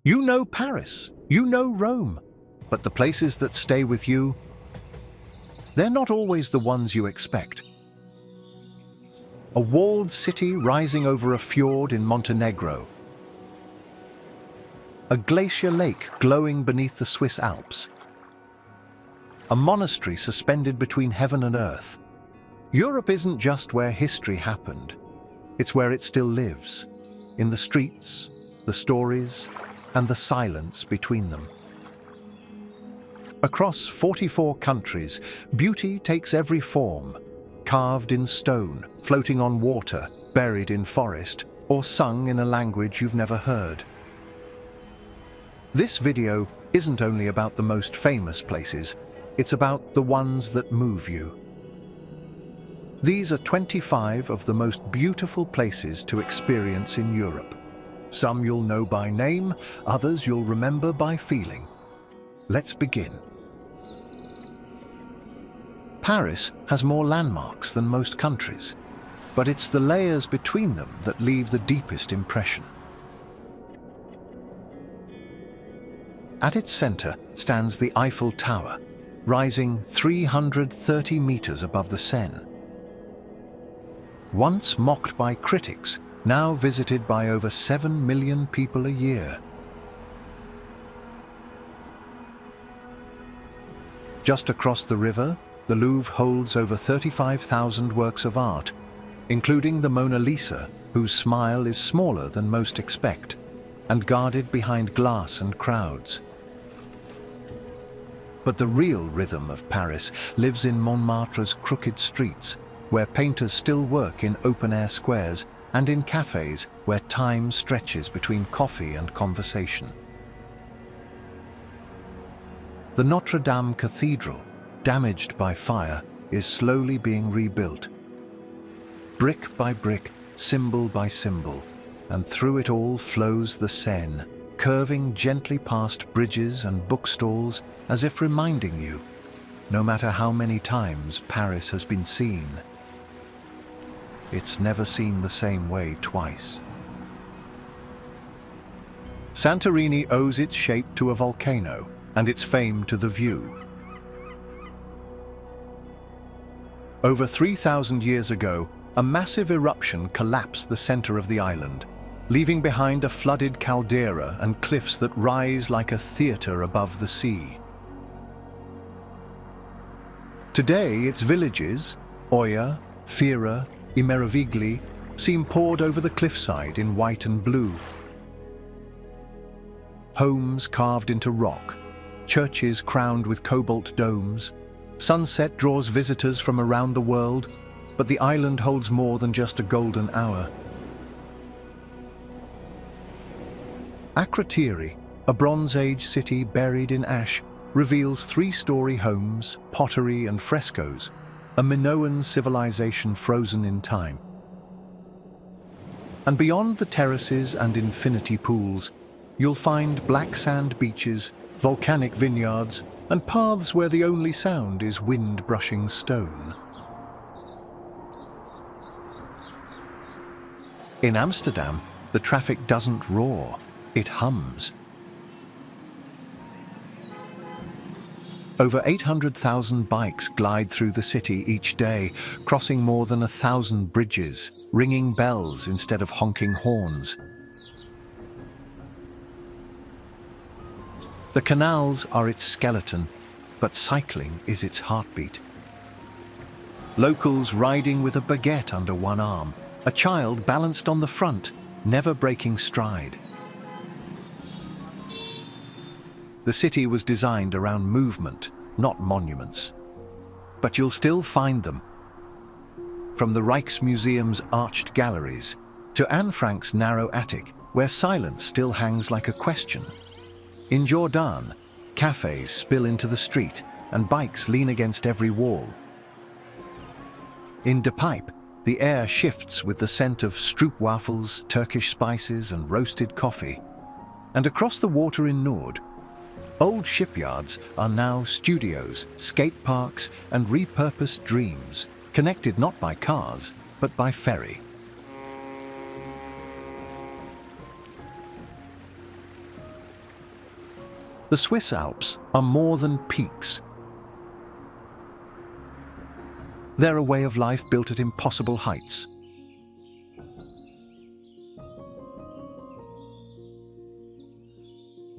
You know Paris, you know Rome, but the places that stay with you, they're not always the ones you expect. A walled city rising over a fjord in Montenegro. A glacier lake glowing beneath the Swiss Alps. A monastery suspended between heaven and earth. Europe isn't just where history happened. It's where it still lives, in the streets, the stories, and the silence between them. Across 44 countries, beauty takes every form, carved in stone, floating on water, buried in forest, or sung in a language you've never heard. This video isn't only about the most famous places, it's about the ones that move you. These are 25 of the most beautiful places to experience in Europe. Some you'll know by name, others you'll remember by feeling. Let's begin. Paris has more landmarks than most countries, but it's the layers between them that leave the deepest impression. At its center stands the Eiffel Tower, rising 330 meters above the Seine. Once mocked by critics, now visited by over 7 million people a year. Just across the river, the Louvre holds over 35,000 works of art, including the Mona Lisa, whose smile is smaller than most expect, and guarded behind glass and crowds. But the real rhythm of Paris lives in Montmartre's crooked streets, where painters still work in open-air squares and in cafes where time stretches between coffee and conversation. The Notre Dame Cathedral, damaged by fire, is slowly being rebuilt. Brick by brick, symbol by symbol, and through it all flows the Seine, curving gently past bridges and bookstalls as if reminding you, no matter how many times Paris has been seen, it's never seen the same way twice. Santorini owes its shape to a volcano and its fame to the view. Over 3,000 years ago, a massive eruption collapsed the center of the island, leaving behind a flooded caldera and cliffs that rise like a theater above the sea. Today, its villages, Oia, Fira, Imerovigli, seem poured over the cliffside in white and blue. Homes carved into rock, churches crowned with cobalt domes. Sunset draws visitors from around the world, but the island holds more than just a golden hour. Akrotiri, a Bronze Age city buried in ash, reveals 3-story homes, pottery and frescoes, a Minoan civilization frozen in time. And beyond the terraces and infinity pools, you'll find black sand beaches, volcanic vineyards, and paths where the only sound is wind brushing stone. In Amsterdam, the traffic doesn't roar, it hums. Over 800,000 bikes glide through the city each day, crossing more than 1,000 bridges, ringing bells instead of honking horns. The canals are its skeleton, but cycling is its heartbeat. Locals riding with a baguette under one arm, a child balanced on the front, never breaking stride. The city was designed around movement, not monuments. But you'll still find them. From the Rijksmuseum's arched galleries to Anne Frank's narrow attic, where silence still hangs like a question. In Jordan, cafes spill into the street and bikes lean against every wall. In De Pijp, the air shifts with the scent of stroopwafels, Turkish spices and roasted coffee. And across the water in Noord, old shipyards are now studios, skate parks and repurposed dreams, connected not by cars, but by ferry. The Swiss Alps are more than peaks. They're a way of life built at impossible heights.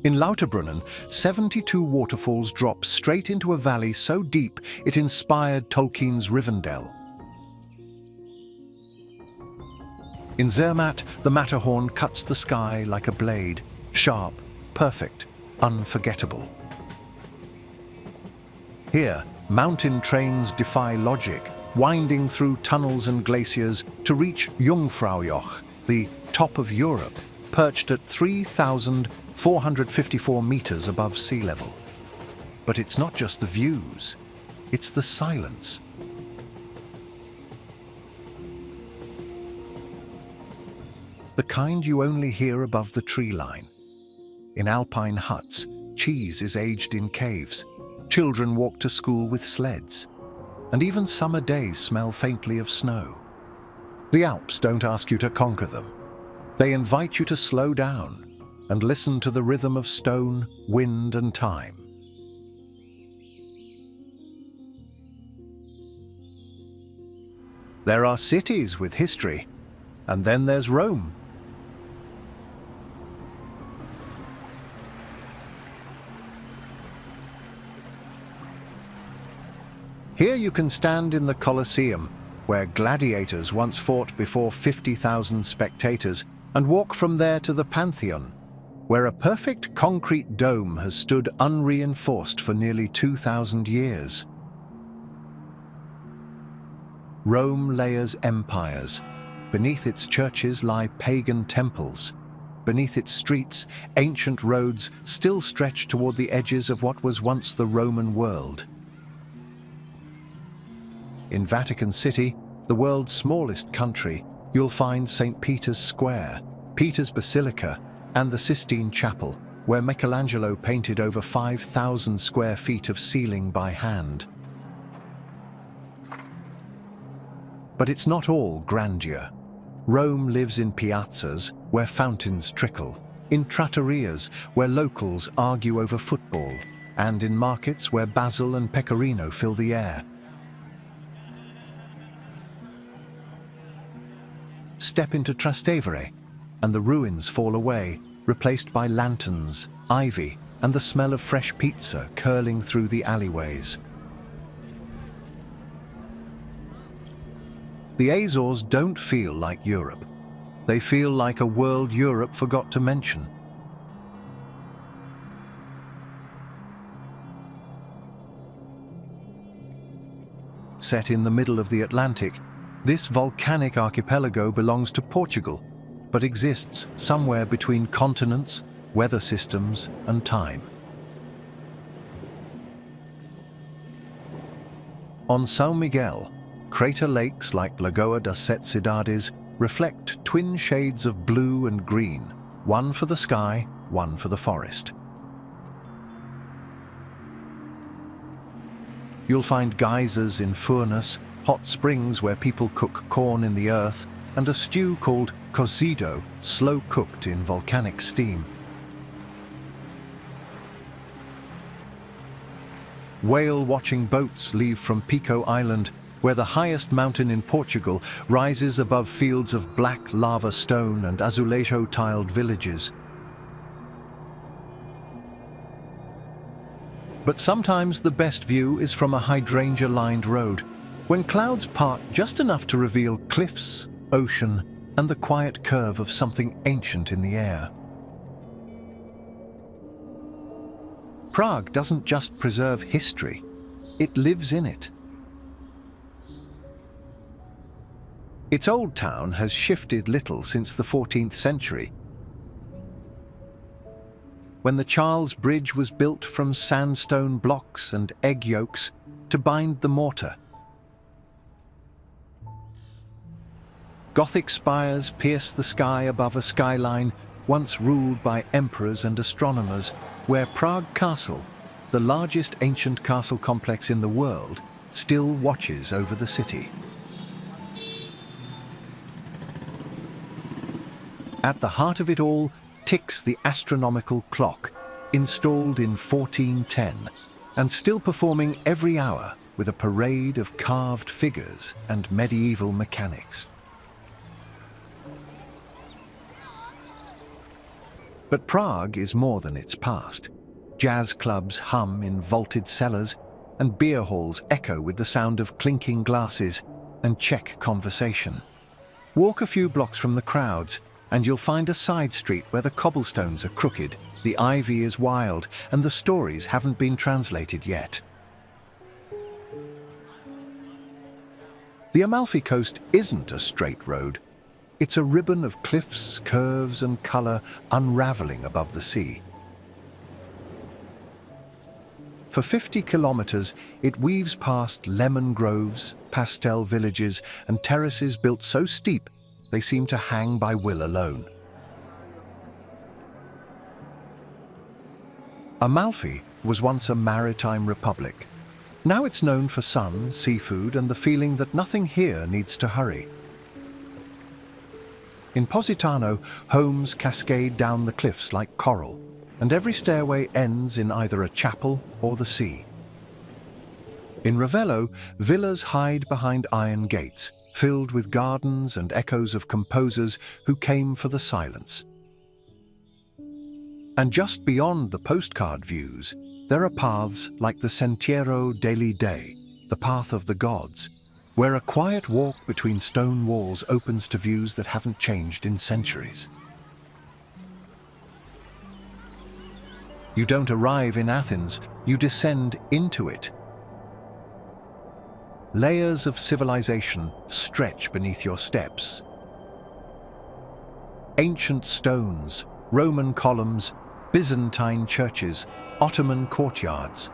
In Lauterbrunnen, 72 waterfalls drop straight into a valley so deep it inspired Tolkien's Rivendell. In Zermatt, the Matterhorn cuts the sky like a blade, sharp, perfect, unforgettable. Here, mountain trains defy logic, winding through tunnels and glaciers to reach Jungfraujoch, the top of Europe, perched at 3,454 meters above sea level. But it's not just the views, it's the silence. The kind you only hear above the tree line. In alpine huts, cheese is aged in caves, children walk to school with sleds, and even summer days smell faintly of snow. The Alps don't ask you to conquer them. They invite you to slow down and listen to the rhythm of stone, wind, and time. There are cities with history, and then there's Rome. Here you can stand in the Colosseum, where gladiators once fought before 50,000 spectators, and walk from there to the Pantheon, where a perfect concrete dome has stood unreinforced for nearly 2,000 years. Rome layers empires. Beneath its churches lie pagan temples. Beneath its streets, ancient roads still stretch toward the edges of what was once the Roman world. In Vatican City, the world's smallest country, you'll find St. Peter's Square, Peter's Basilica, and the Sistine Chapel, where Michelangelo painted over 5,000 square feet of ceiling by hand. But it's not all grandeur. Rome lives in piazzas, where fountains trickle, in trattorias, where locals argue over football, and in markets where basil and pecorino fill the air. Step into Trastevere, and the ruins fall away, replaced by lanterns, ivy, and the smell of fresh pizza curling through the alleyways. The Azores don't feel like Europe. They feel like a world Europe forgot to mention. Set in the middle of the Atlantic, this volcanic archipelago belongs to Portugal, but exists somewhere between continents, weather systems, and time. On São Miguel, crater lakes like Lagoa das Sete Cidades reflect twin shades of blue and green, one for the sky, one for the forest. You'll find geysers in Furnas, hot springs where people cook corn in the earth, and a stew called cozido, slow-cooked in volcanic steam. Whale-watching boats leave from Pico Island, where the highest mountain in Portugal rises above fields of black lava stone and azulejo-tiled villages. But sometimes the best view is from a hydrangea-lined road, when clouds part just enough to reveal cliffs, ocean, and the quiet curve of something ancient in the air. Prague doesn't just preserve history, it lives in it. Its old town has shifted little since the 14th century, when the Charles Bridge was built from sandstone blocks and egg yolks to bind the mortar. Gothic spires pierce the sky above a skyline once ruled by emperors and astronomers, where Prague Castle, the largest ancient castle complex in the world, still watches over the city. At the heart of it all ticks the astronomical clock, installed in 1410, and still performing every hour with a parade of carved figures and medieval mechanics. But Prague is more than its past. Jazz clubs hum in vaulted cellars, and beer halls echo with the sound of clinking glasses and Czech conversation. Walk a few blocks from the crowds, and you'll find a side street where the cobblestones are crooked, the ivy is wild, and the stories haven't been translated yet. The Amalfi Coast isn't a straight road. It's a ribbon of cliffs, curves, and colour unravelling above the sea. For 50 kilometres, it weaves past lemon groves, pastel villages, and terraces built so steep they seem to hang by will alone. Amalfi was once a maritime republic. Now it's known for sun, seafood, and the feeling that nothing here needs to hurry. In Positano, homes cascade down the cliffs like coral, and every stairway ends in either a chapel or the sea. In Ravello, villas hide behind iron gates, filled with gardens and echoes of composers who came for the silence. And just beyond the postcard views, there are paths like the Sentiero degli Dei, the Path of the Gods, where a quiet walk between stone walls opens to views that haven't changed in centuries. You don't arrive in Athens, you descend into it. Layers of civilization stretch beneath your steps. Ancient stones, Roman columns, Byzantine churches, Ottoman courtyards.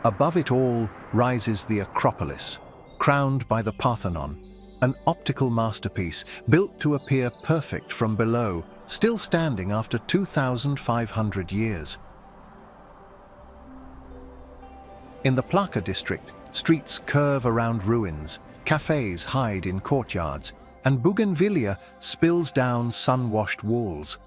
Above it all rises the Acropolis, crowned by the Parthenon, an optical masterpiece built to appear perfect from below, still standing after 2,500 years. In the Plaka district, streets curve around ruins, cafes hide in courtyards, and bougainvillea spills down sun-washed walls.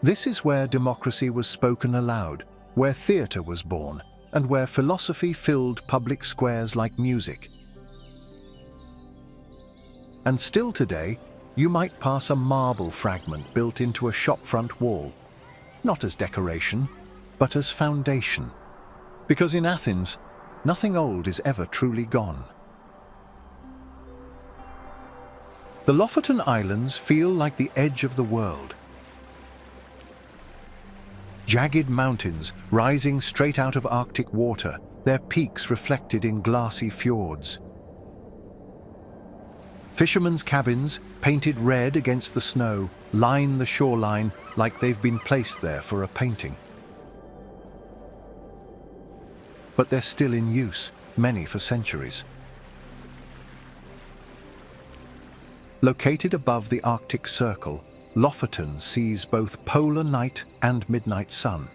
This is where democracy was spoken aloud, where theatre was born, and where philosophy filled public squares like music. And still today, you might pass a marble fragment built into a shopfront wall, not as decoration, but as foundation. Because in Athens, nothing old is ever truly gone. The Lofoten Islands feel like the edge of the world. Jagged mountains rising straight out of Arctic water, their peaks reflected in glassy fjords. Fishermen's cabins, painted red against the snow, line the shoreline like they've been placed there for a painting. But they're still in use, many for centuries. Located above the Arctic Circle, Lofoten sees both polar night and midnight sun.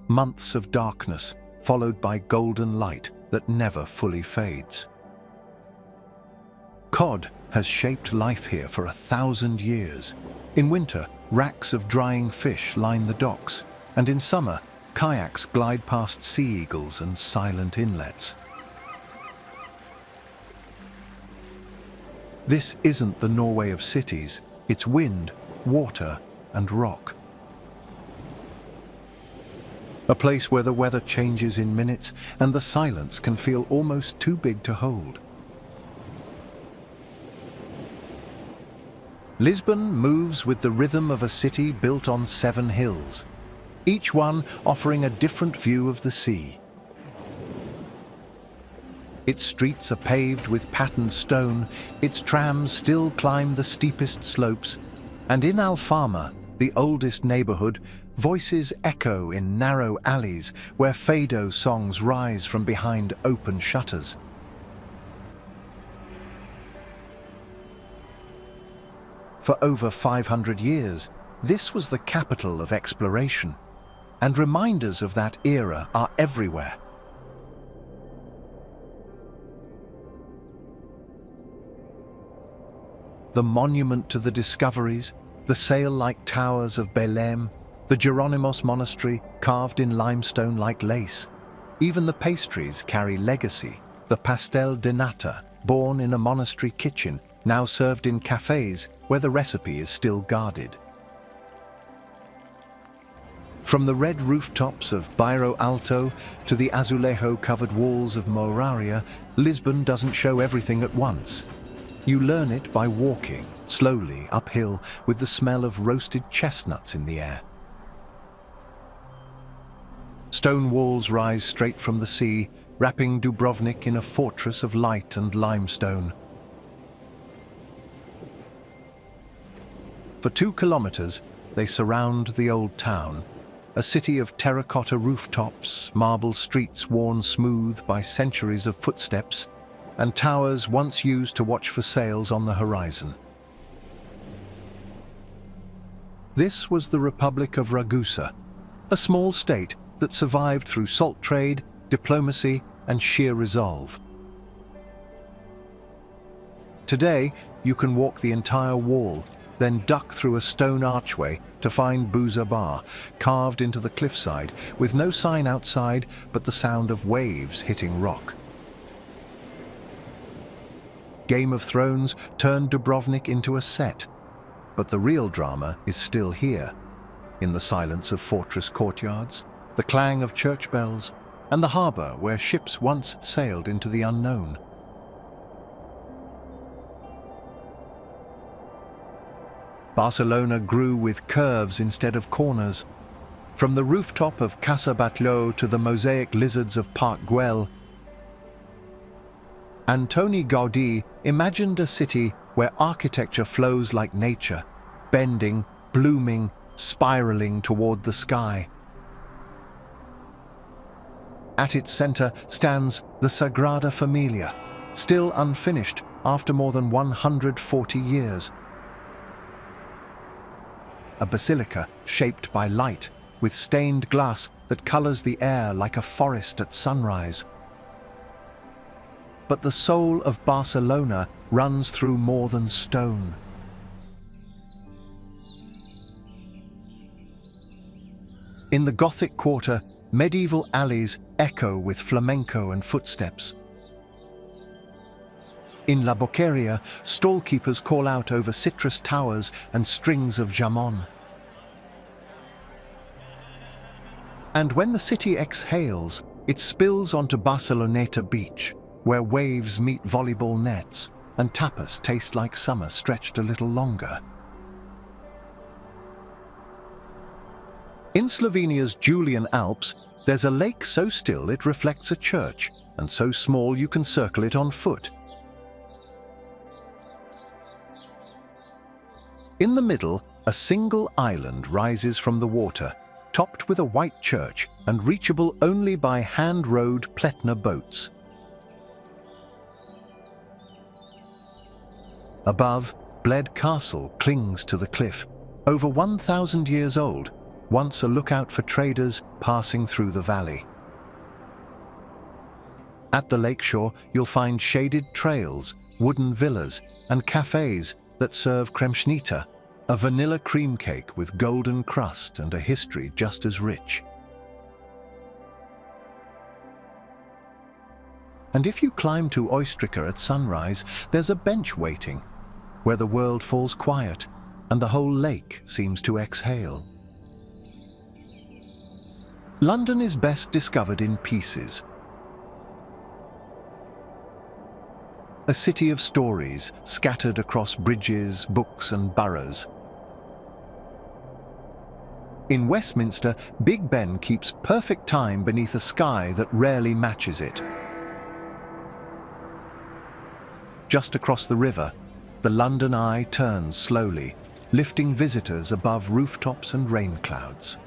Months of darkness, followed by golden light that never fully fades. Cod has shaped life here for 1,000 years. In winter, racks of drying fish line the docks, and in summer, kayaks glide past sea eagles and silent inlets. This isn't the Norway of cities. It's wind, water, and rock. A place where the weather changes in minutes and the silence can feel almost too big to hold. Lisbon moves with the rhythm of a city built on 7 hills, each one offering a different view of the sea. Its streets are paved with patterned stone, its trams still climb the steepest slopes, and in Alfama, the oldest neighbourhood, voices echo in narrow alleys where fado songs rise from behind open shutters. For over 500 years, this was the capital of exploration, and reminders of that era are everywhere. The monument to the discoveries, the sail-like towers of Belém, the Geronimos monastery carved in limestone like lace. Even the pastries carry legacy. The pastel de nata, born in a monastery kitchen, now served in cafes where the recipe is still guarded. From the red rooftops of Bairro Alto to the azulejo-covered walls of Moraria, Lisbon doesn't show everything at once. You learn it by walking, slowly uphill, with the smell of roasted chestnuts in the air. Stone walls rise straight from the sea, wrapping Dubrovnik in a fortress of light and limestone. For 2 kilometers, they surround the old town, a city of terracotta rooftops, marble streets worn smooth by centuries of footsteps, and towers once used to watch for sails on the horizon. This was the Republic of Ragusa, a small state that survived through salt trade, diplomacy, and sheer resolve. Today, you can walk the entire wall, then duck through a stone archway to find Buza Bar, carved into the cliffside, with no sign outside but the sound of waves hitting rock. Game of Thrones turned Dubrovnik into a set, but the real drama is still here, in the silence of fortress courtyards, the clang of church bells, and the harbour where ships once sailed into the unknown. Barcelona grew with curves instead of corners. From the rooftop of Casa Batlló to the mosaic lizards of Park Güell, Antoni Gaudí imagined a city where architecture flows like nature, bending, blooming, spiraling toward the sky. At its center stands the Sagrada Familia, still unfinished after more than 140 years. A basilica shaped by light, with stained glass that colors the air like a forest at sunrise. But the soul of Barcelona runs through more than stone. In the Gothic quarter, medieval alleys echo with flamenco and footsteps. In La Boqueria, stall-keepers call out over citrus towers and strings of jamón. And when the city exhales, it spills onto Barceloneta Beach, where waves meet volleyball nets and tapas taste like summer stretched a little longer. In Slovenia's Julian Alps, there's a lake so still it reflects a church, and so small you can circle it on foot. In the middle, a single island rises from the water, topped with a white church and reachable only by hand-rowed Pletna boats. Above, Bled Castle clings to the cliff, over 1,000 years old, once a lookout for traders passing through the valley. At the lakeshore, you'll find shaded trails, wooden villas, and cafes that serve kremšnita, a vanilla cream cake with golden crust and a history just as rich. And if you climb to Oystrika at sunrise, there's a bench waiting, where the world falls quiet and the whole lake seems to exhale. London is best discovered in pieces. A city of stories scattered across bridges, books, and boroughs. In Westminster, Big Ben keeps perfect time beneath a sky that rarely matches it. Just across the river, the London Eye turns slowly, lifting visitors above rooftops and rain clouds.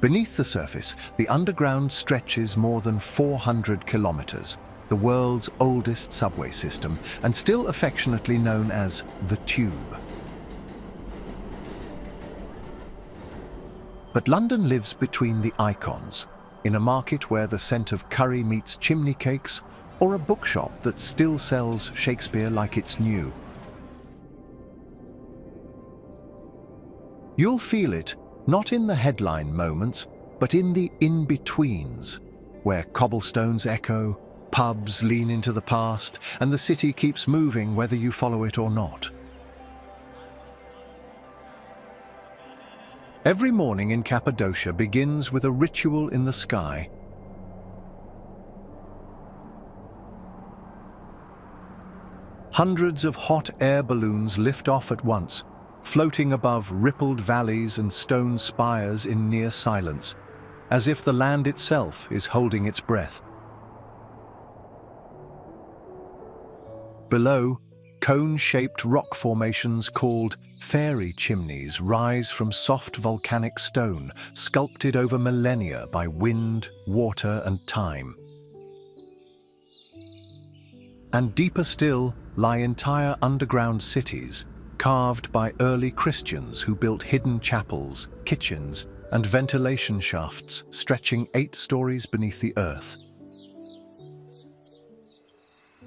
Beneath the surface, the underground stretches more than 400 kilometers, the world's oldest subway system, and still affectionately known as the Tube. But London lives between the icons, in a market where the scent of curry meets chimney cakes, or a bookshop that still sells Shakespeare like it's new. You'll feel it, not in the headline moments, but in the in-betweens, where cobblestones echo, pubs lean into the past, and the city keeps moving whether you follow it or not. Every morning in Cappadocia begins with a ritual in the sky. Hundreds of hot air balloons lift off at once, floating above rippled valleys and stone spires in near silence, as if the land itself is holding its breath. Below, cone-shaped rock formations called fairy chimneys rise from soft volcanic stone, sculpted over millennia by wind, water, and time. And deeper still lie entire underground cities, carved by early Christians who built hidden chapels, kitchens, and ventilation shafts stretching 8 stories beneath the earth.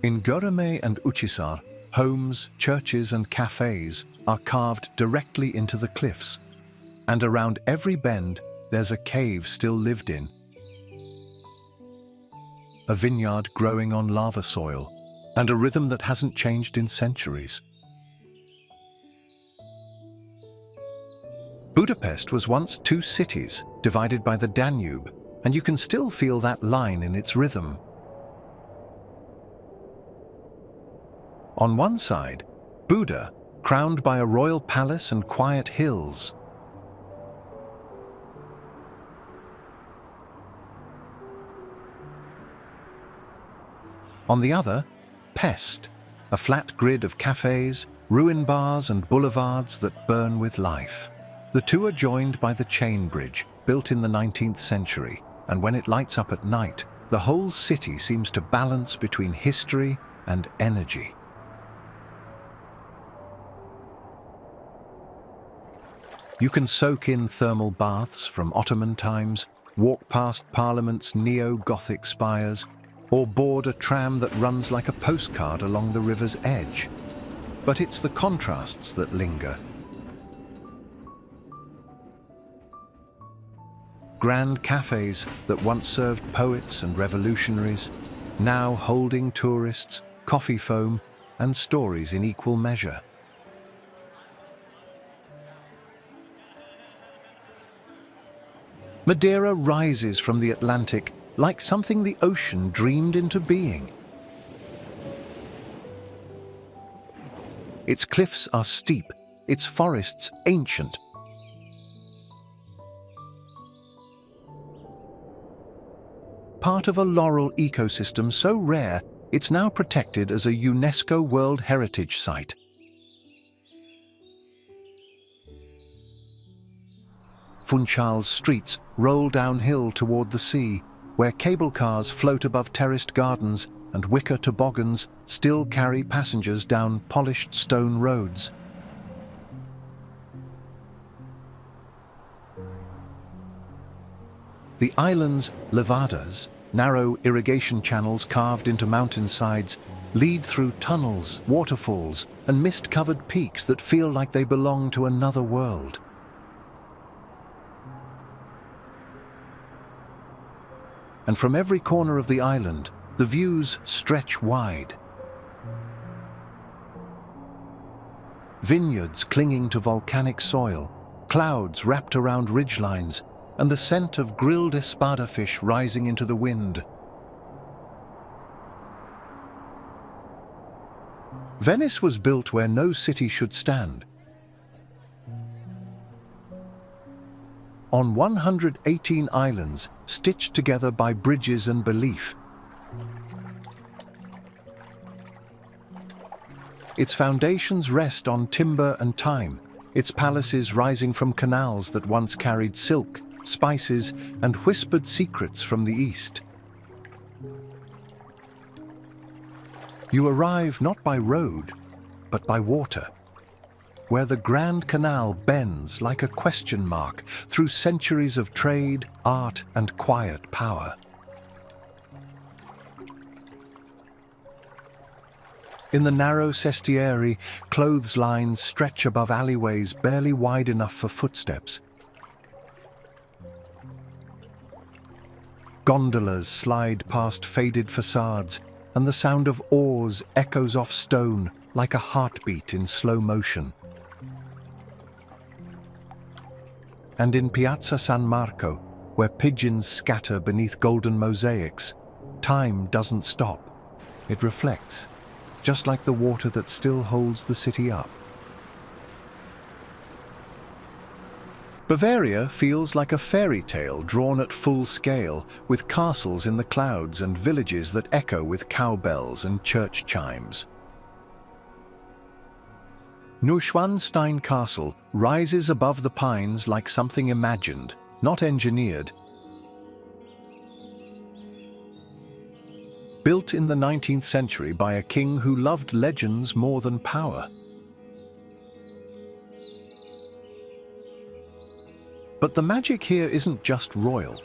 In Göreme and Uçhisar, homes, churches, and cafes are carved directly into the cliffs, and around every bend there's a cave still lived in, a vineyard growing on lava soil, and a rhythm that hasn't changed in centuries. Budapest was once 2 cities divided by the Danube, and you can still feel that line in its rhythm. On one side, Buda, crowned by a royal palace and quiet hills. On the other, Pest, a flat grid of cafes, ruin bars and boulevards that burn with life. The two are joined by the chain bridge, built in the 19th century, and when it lights up at night, the whole city seems to balance between history and energy. You can soak in thermal baths from Ottoman times, walk past Parliament's neo-Gothic spires, or board a tram that runs like a postcard along the river's edge. But it's the contrasts that linger. Grand cafes that once served poets and revolutionaries, now holding tourists, coffee foam, and stories in equal measure. Madeira rises from the Atlantic like something the ocean dreamed into being. Its cliffs are steep, its forests ancient. Part of a laurel ecosystem so rare, it's now protected as a UNESCO World Heritage Site. Funchal's streets roll downhill toward the sea, where cable cars float above terraced gardens and wicker toboggans still carry passengers down polished stone roads. The island's levadas, narrow irrigation channels carved into mountainsides, lead through tunnels, waterfalls, and mist-covered peaks that feel like they belong to another world. And from every corner of the island, the views stretch wide. Vineyards clinging to volcanic soil, clouds wrapped around ridgelines, and the scent of grilled espada fish rising into the wind. Venice was built where no city should stand. On 118 islands, stitched together by bridges and belief. Its foundations rest on timber and time, its palaces rising from canals that once carried silk, spices, and whispered secrets from the east. You arrive not by road, but by water, where the Grand Canal bends like a question mark through centuries of trade, art, and quiet power. In the narrow sestieri, clotheslines stretch above alleyways barely wide enough for footsteps. Gondolas slide past faded facades, and the sound of oars echoes off stone like a heartbeat in slow motion. And in Piazza San Marco, where pigeons scatter beneath golden mosaics, time doesn't stop. It reflects, just like the water that still holds the city up. Bavaria feels like a fairy tale drawn at full scale, with castles in the clouds and villages that echo with cowbells and church chimes. Neuschwanstein Castle rises above the pines like something imagined, not engineered. Built in the 19th century by a king who loved legends more than power. But the magic here isn't just royal.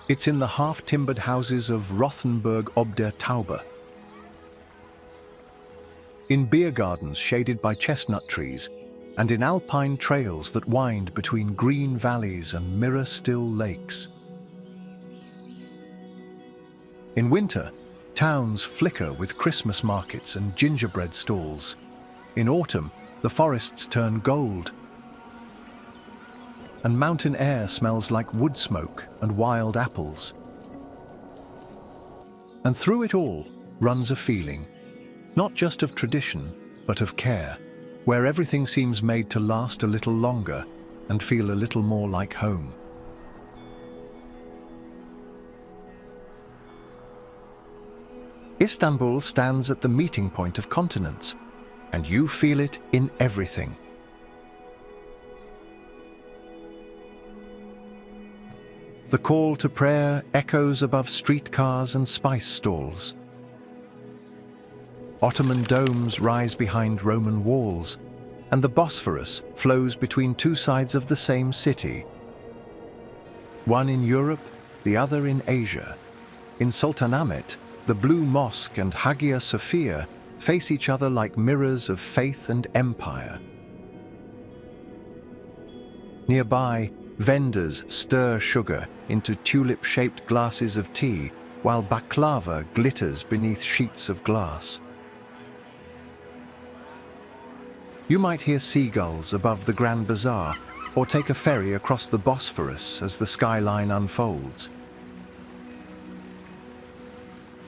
It's in the half-timbered houses of Rothenburg ob der Taube. In beer gardens shaded by chestnut trees, and in alpine trails that wind between green valleys and mirror-still lakes. In winter, towns flicker with Christmas markets and gingerbread stalls. In autumn, the forests turn gold, and mountain air smells like wood smoke and wild apples. And through it all runs a feeling, not just of tradition, but of care, where everything seems made to last a little longer and feel a little more like home. Istanbul stands at the meeting point of continents, and you feel it in everything. The call to prayer echoes above streetcars and spice stalls. Ottoman domes rise behind Roman walls, and the Bosphorus flows between two sides of the same city. One in Europe, the other in Asia. In Sultanahmet, the Blue Mosque and Hagia Sophia face each other like mirrors of faith and empire. Nearby, vendors stir sugar into tulip-shaped glasses of tea, while baklava glitters beneath sheets of glass. You might hear seagulls above the Grand Bazaar, or take a ferry across the Bosphorus as the skyline unfolds.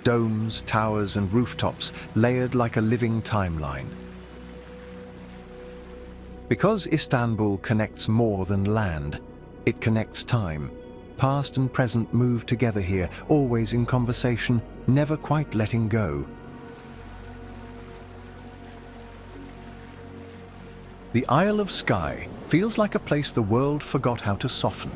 Domes, towers, and rooftops layered like a living timeline. Because Istanbul connects more than land, it connects time. Past and present move together here, always in conversation, never quite letting go. The Isle of Skye feels like a place the world forgot how to soften.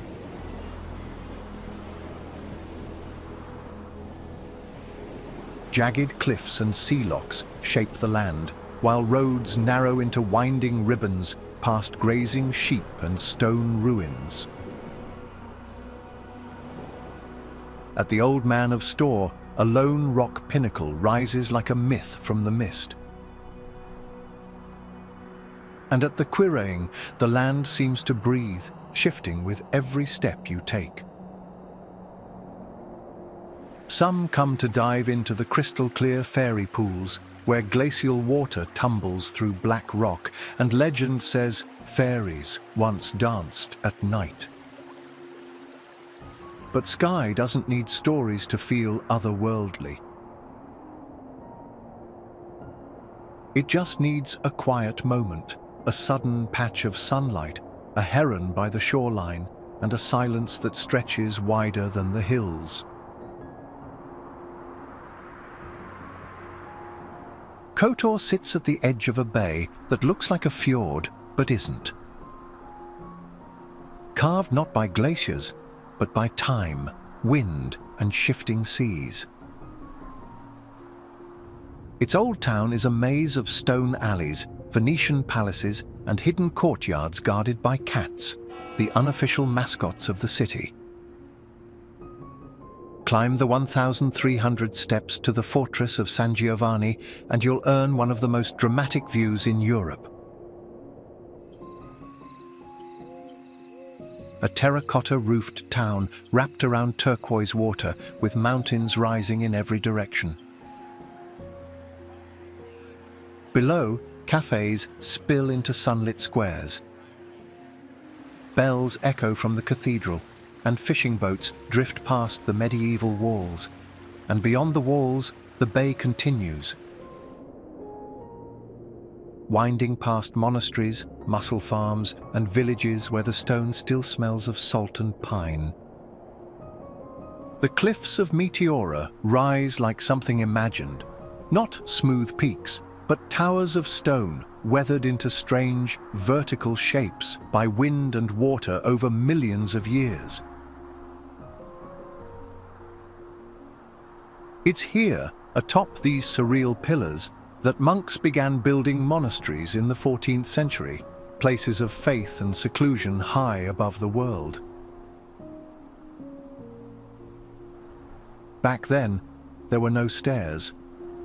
Jagged cliffs and sea locks shape the land, while roads narrow into winding ribbons past grazing sheep and stone ruins. At the Old Man of Store, a lone rock pinnacle rises like a myth from the mist. And at the Quiraing, the land seems to breathe, shifting with every step you take. Some come to dive into the crystal-clear fairy pools, where glacial water tumbles through black rock, and legend says fairies once danced at night. But Skye doesn't need stories to feel otherworldly. It just needs a quiet moment, a sudden patch of sunlight, a heron by the shoreline, and a silence that stretches wider than the hills. Kotor sits at the edge of a bay that looks like a fjord, but isn't. Carved not by glaciers, but by time, wind, and shifting seas. Its old town is a maze of stone alleys, Venetian palaces, and hidden courtyards guarded by cats, the unofficial mascots of the city. Climb the 1,300 steps to the fortress of San Giovanni and you'll earn one of the most dramatic views in Europe. A terracotta-roofed town wrapped around turquoise water with mountains rising in every direction. Below, cafes spill into sunlit squares. Bells echo from the cathedral, and fishing boats drift past the medieval walls. And beyond the walls, the bay continues, winding past monasteries, mussel farms, and villages where the stone still smells of salt and pine. The cliffs of Meteora rise like something imagined, not smooth peaks, but towers of stone weathered into strange, vertical shapes by wind and water over millions of years. It's here, atop these surreal pillars, that monks began building monasteries in the 14th century, places of faith and seclusion high above the world. Back then, there were no stairs,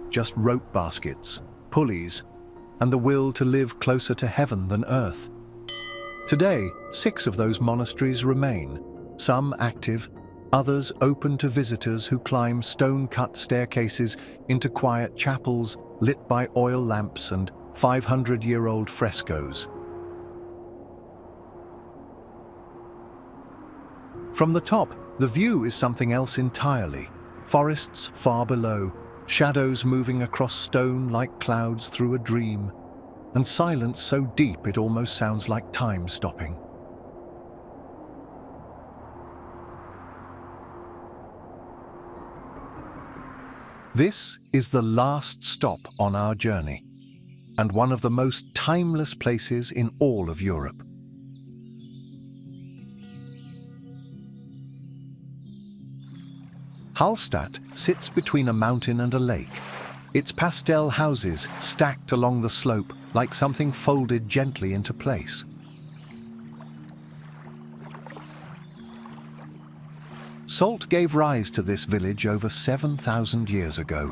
just rope baskets, pulleys, and the will to live closer to heaven than earth. Today, 6 of those monasteries remain, some active, others open to visitors who climb stone-cut staircases into quiet chapels lit by oil lamps and 500-year-old frescoes. From the top, the view is something else entirely. Forests far below, shadows moving across stone like clouds through a dream, and silence so deep it almost sounds like time stopping. This is the last stop on our journey, and one of the most timeless places in all of Europe. Hallstatt sits between a mountain and a lake, its pastel houses stacked along the slope like something folded gently into place. Salt gave rise to this village over 7,000 years ago,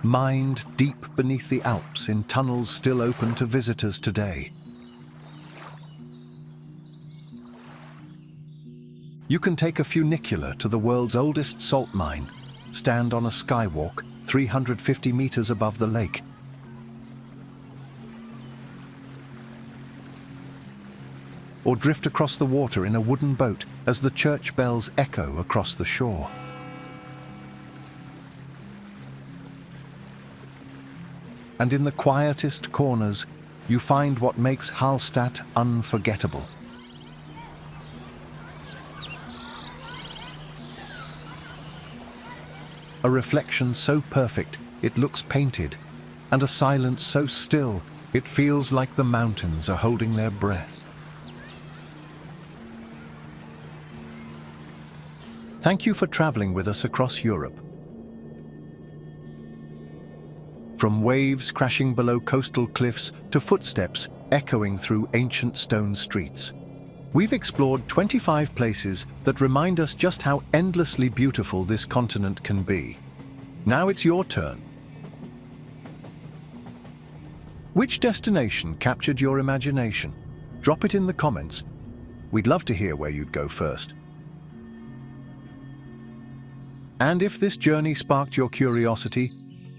mined deep beneath the Alps in tunnels still open to visitors today. You can take a funicular to the world's oldest salt mine, stand on a skywalk 350 meters above the lake, or drift across the water in a wooden boat as the church bells echo across the shore. And in the quietest corners, you find what makes Hallstatt unforgettable. A reflection so perfect it looks painted, and a silence so still it feels like the mountains are holding their breath. Thank you for traveling with us across Europe. From waves crashing below coastal cliffs to footsteps echoing through ancient stone streets, we've explored 25 places that remind us just how endlessly beautiful this continent can be. Now it's your turn. Which destination captured your imagination? Drop it in the comments. We'd love to hear where you'd go first. And if this journey sparked your curiosity,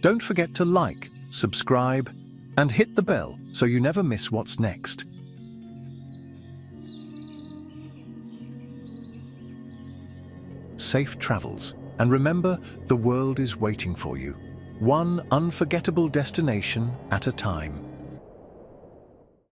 don't forget to like, subscribe, and hit the bell so you never miss what's next. Safe travels, and remember, the world is waiting for you, one unforgettable destination at a time.